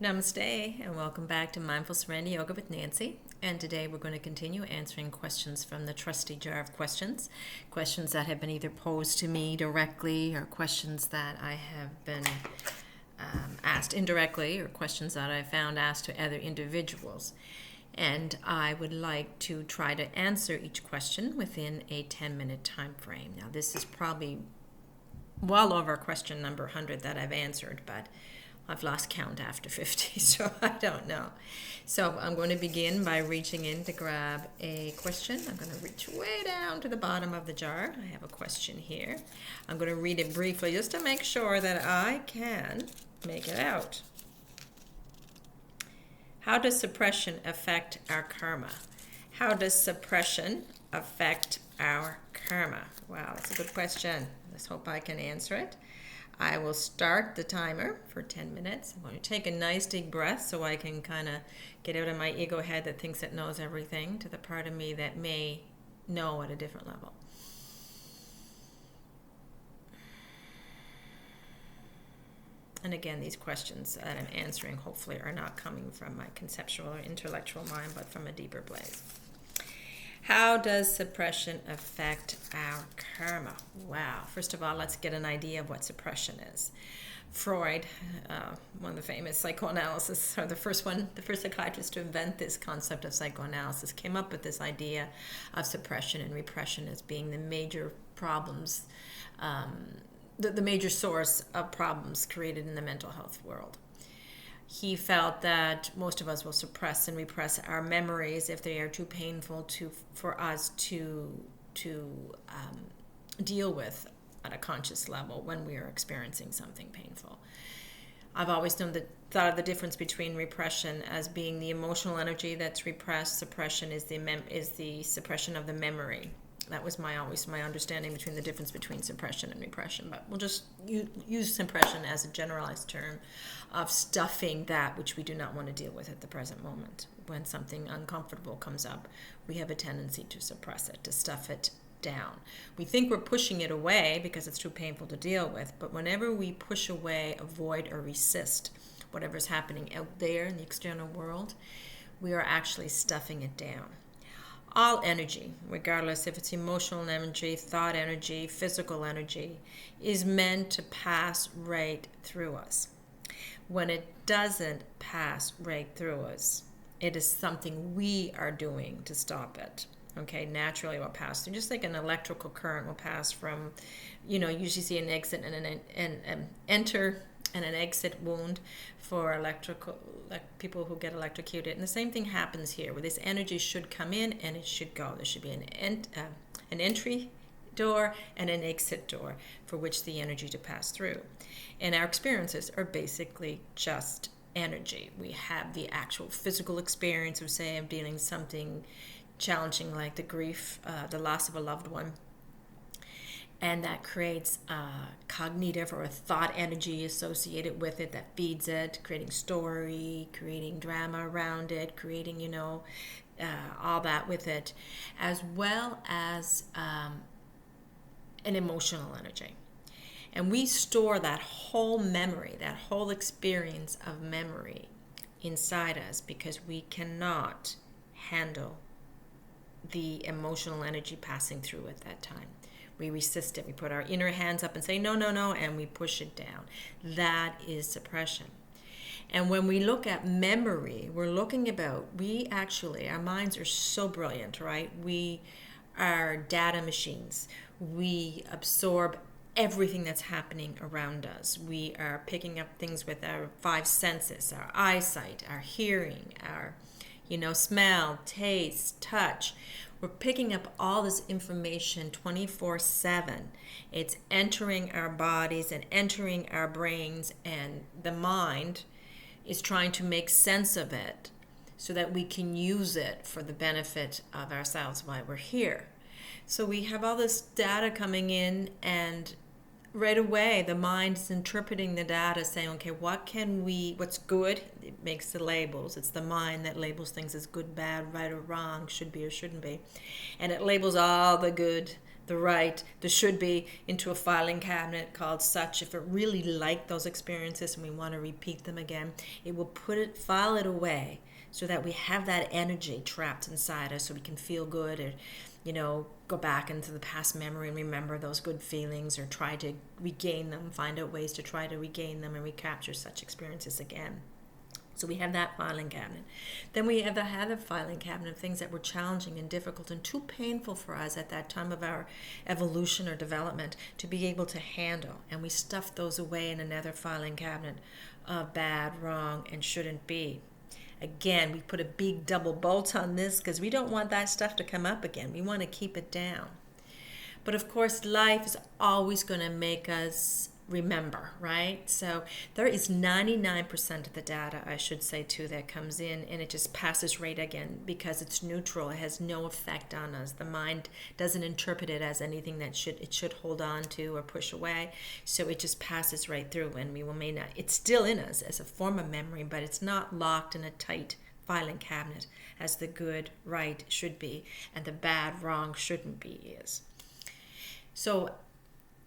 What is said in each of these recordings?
Namaste and welcome back to Mindful Serenity Yoga with Nancy. And today we're going to continue answering questions from the trusty jar of questions. Questions that have been either posed to me directly or questions that I have been asked indirectly or questions that I found asked to other individuals. And I would like to try to answer each question within a 10-minute time frame. Now this is probably well over question number 100 that I've answered, but I've lost count after 50, so I don't know. So I'm going to begin by reaching in to grab a question. I'm going to reach way down to the bottom of the jar. I have a question here. I'm going to read it briefly just to make sure that I can make it out. How does suppression affect our karma? How does suppression affect our karma? Wow, that's a good question. Let's hope I can answer it. I will start the timer for 10 minutes. I'm going to take a nice deep breath so I can kind of get out of my ego head that thinks it knows everything to the part of me that may know at a different level. And again, these questions that I'm answering hopefully are not coming from my conceptual or intellectual mind, but from a deeper place. How does suppression affect our karma? Wow. First of all, let's get an idea of what suppression is. Freud, one of the famous psychoanalysts, or the first psychiatrist to invent this concept of psychoanalysis, came up with this idea of suppression and repression as being the major problems, the major source of problems created in the mental health world. He felt that most of us will suppress and repress our memories if they are too painful for us to deal with at a conscious level when we are experiencing something painful. I've always thought of the difference between repression as being the emotional energy that's repressed. Suppression is the suppression of the memory. That was always my understanding between the difference between suppression and repression. But we'll just use suppression as a generalized term of stuffing that which we do not want to deal with at the present moment. When something uncomfortable comes up, we have a tendency to suppress it, to stuff it down. We think we're pushing it away because it's too painful to deal with, but whenever we push away, avoid, or resist whatever's happening out there in the external world, we are actually stuffing it down. All energy, regardless if it's emotional energy, thought energy, physical energy, is meant to pass right through us. When it doesn't pass right through us, it is something we are doing to stop it. Okay, naturally it will pass through. Just like an electrical current will pass from, you usually see an exit and an enter and an exit wound for people who get electrocuted. And the same thing happens here, where this energy should come in and it should go. There should be an entry door and an exit door for which the energy to pass through. And our experiences are basically just energy. We have the actual physical experience of, say, of dealing with something challenging like the grief, the loss of a loved one. And that creates a cognitive or a thought energy associated with it that feeds it, creating story, creating drama around it, creating, all that with it, as well as an emotional energy. And we store that whole memory, that whole experience of memory inside us because we cannot handle the emotional energy passing through at that time. We resist it. We put our inner hands up and say, no, no, no, and we push it down. That is suppression. And when we look at memory, we're looking about, our minds are so brilliant, right? We are data machines. We absorb everything that's happening around us. We are picking up things with our five senses, our eyesight, our hearing, our smell, taste, touch. We're picking up all this information 24/7. It's entering our bodies and entering our brains, and the mind is trying to make sense of it so that we can use it for the benefit of ourselves while we're here. So we have all this data coming in, and right away the mind is interpreting the data, saying, okay, what's good? It makes the labels. It's the mind that labels things as good, bad, right or wrong, should be or shouldn't be. And it labels all the good the right, the should be into a filing cabinet called such. If it really liked those experiences and we want to repeat them again, it will file it away so that we have that energy trapped inside us so we can feel good, or go back into the past memory and remember those good feelings, or try to regain them, find out ways to try to regain them and recapture such experiences again. So we have that filing cabinet. Then we have the other filing cabinet of things that were challenging and difficult and too painful for us at that time of our evolution or development to be able to handle. And we stuff those away in another filing cabinet of bad, wrong, and shouldn't be. Again, we put a big double bolt on this because we don't want that stuff to come up again. We want to keep it down. But of course, life is always going to make us remember, right? So there is 99% of the data, I should say, too, that comes in and it just passes right again because it's neutral. It has no effect on us. The mind doesn't interpret it as anything that it should hold on to or push away. So it just passes right through, and it's still in us as a form of memory, but it's not locked in a tight filing cabinet as the good, right, should be, and the bad, wrong, shouldn't be is. So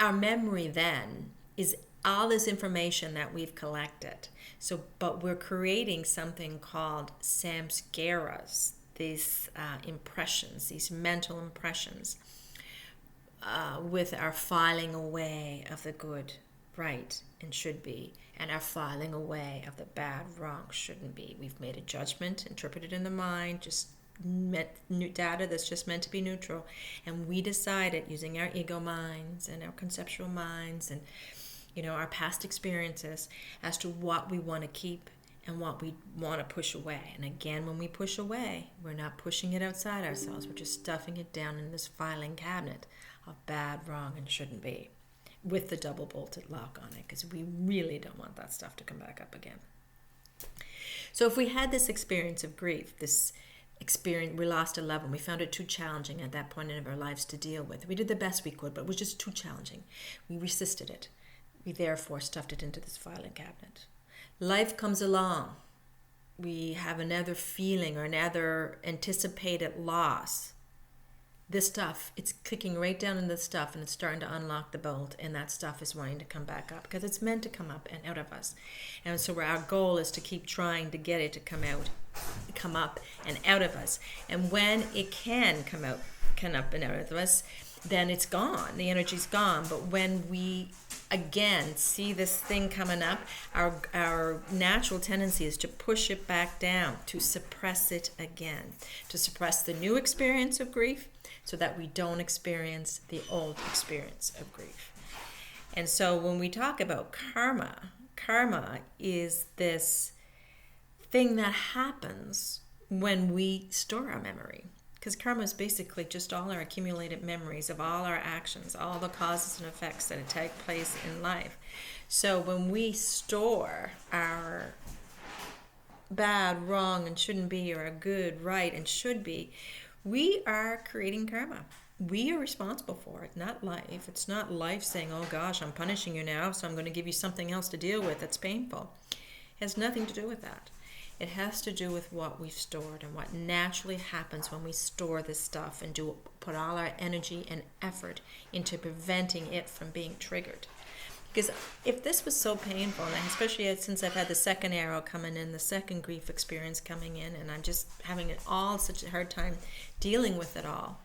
our memory then is all this information that we've collected. But we're creating something called samskaras, these impressions, these mental impressions, with our filing away of the good, right, and should be, and our filing away of the bad, wrong, shouldn't be. We've made a judgment, interpreted in the mind, just data that's just meant to be neutral, and we decided using our ego minds and our conceptual minds and our past experiences as to what we want to keep and what we want to push away. And again, when we push away, we're not pushing it outside ourselves, we're just stuffing it down in this filing cabinet of bad, wrong, and shouldn't be, with the double bolted lock on it, because we really don't want that stuff to come back up again. So if we had this experience of grief, this experience, we lost a loved one, we found it too challenging at that point in our lives to deal with. We did the best we could, but it was just too challenging. We resisted it. We therefore stuffed it into this filing cabinet. Life comes along. We have another feeling or another anticipated loss. This stuff, it's clicking right down in the stuff, and it's starting to unlock the bolt, and that stuff is wanting to come back up because it's meant to come up and out of us. And so our goal is to keep trying to get it to come up and out of us. And when it can come up and out of us, then it's gone. The energy's gone. But when we again see this thing coming up, our natural tendency is to push it back down, to suppress it again, to suppress the new experience of grief so that we don't experience the old experience of grief. And so when we talk about karma is this thing that happens when we store our memory. Because karma is basically just all our accumulated memories of all our actions, all the causes and effects that take place in life. So when we store our bad, wrong, and shouldn't be, or our good, right, and should be, we are creating karma. We are responsible for it, not life. It's not life saying, oh gosh, I'm punishing you now, so I'm going to give you something else to deal with that's painful. It has nothing to do with that. It has to do with what we've stored and what naturally happens when we store this stuff and put all our energy and effort into preventing it from being triggered. Because if this was so painful, and especially since I've had the second arrow coming in, the second grief experience coming in, and I'm just having such a hard time dealing with it all,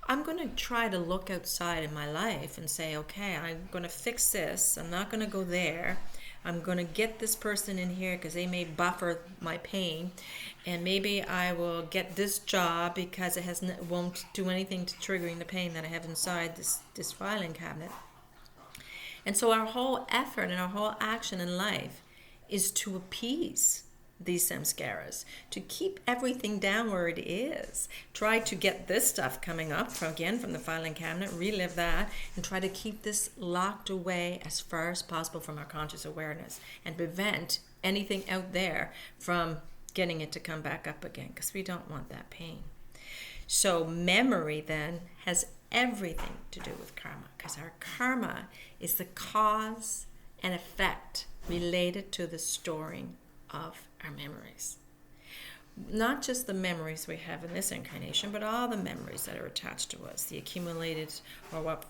I'm going to try to look outside in my life and say, okay, I'm going to fix this. I'm not going to go there. I'm going to get this person in here because they may buffer my pain, and maybe I will get this job because it won't do anything to triggering the pain that I have inside this filing cabinet. And so our whole effort and our whole action in life is to appease these samskaras, to keep everything down where it is. Try to get this stuff coming up from the filing cabinet, relive that, and try to keep this locked away as far as possible from our conscious awareness and prevent anything out there from getting it to come back up again, because we don't want that pain. So memory then has everything to do with karma, because our karma is the cause and effect related to the storing of our memories. not just the memories we have in this incarnation, but all the memories that are attached to us, the accumulated, or what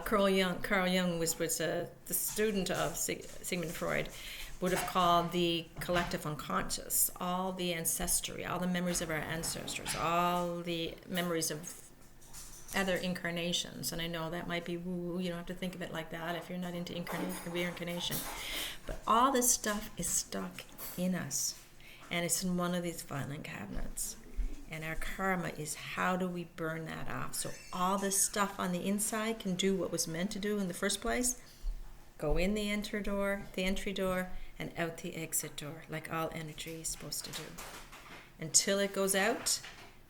Carl Jung was the student of Sigmund Freud, would have called the collective unconscious, all the ancestry, all the memories of our ancestors, all the memories of other incarnations. And I know that might be woo, you don't have to think of it like that if you're not into reincarnation. But all this stuff is stuck in us, and it's in one of these filing cabinets. And our karma is, how do we burn that off? So all this stuff on the inside can do what was meant to do in the first place. Go in the entry door, and out the exit door, like all energy is supposed to do. Until it goes out,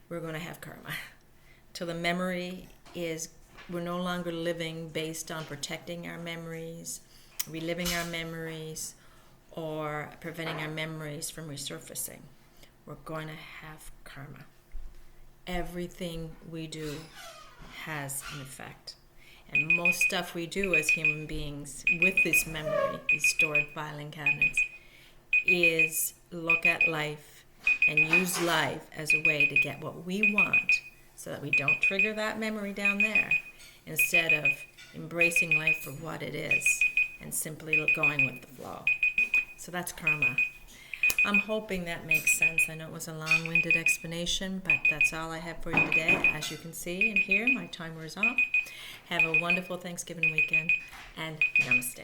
we're going to have karma. Till the memory is, we're no longer living based on protecting our memories, reliving our memories, or preventing our memories from resurfacing. We're going to have karma. Everything we do has an effect. And most stuff we do as human beings with this memory, these stored filing cabinets, is look at life and use life as a way to get what we want, so that we don't trigger that memory down there, instead of embracing life for what it is and simply going with the flow. So that's karma. I'm hoping that makes sense. I know it was a long-winded explanation, but that's all I have for you today. As you can see and hear, my timer is off. Have a wonderful Thanksgiving weekend, and namaste.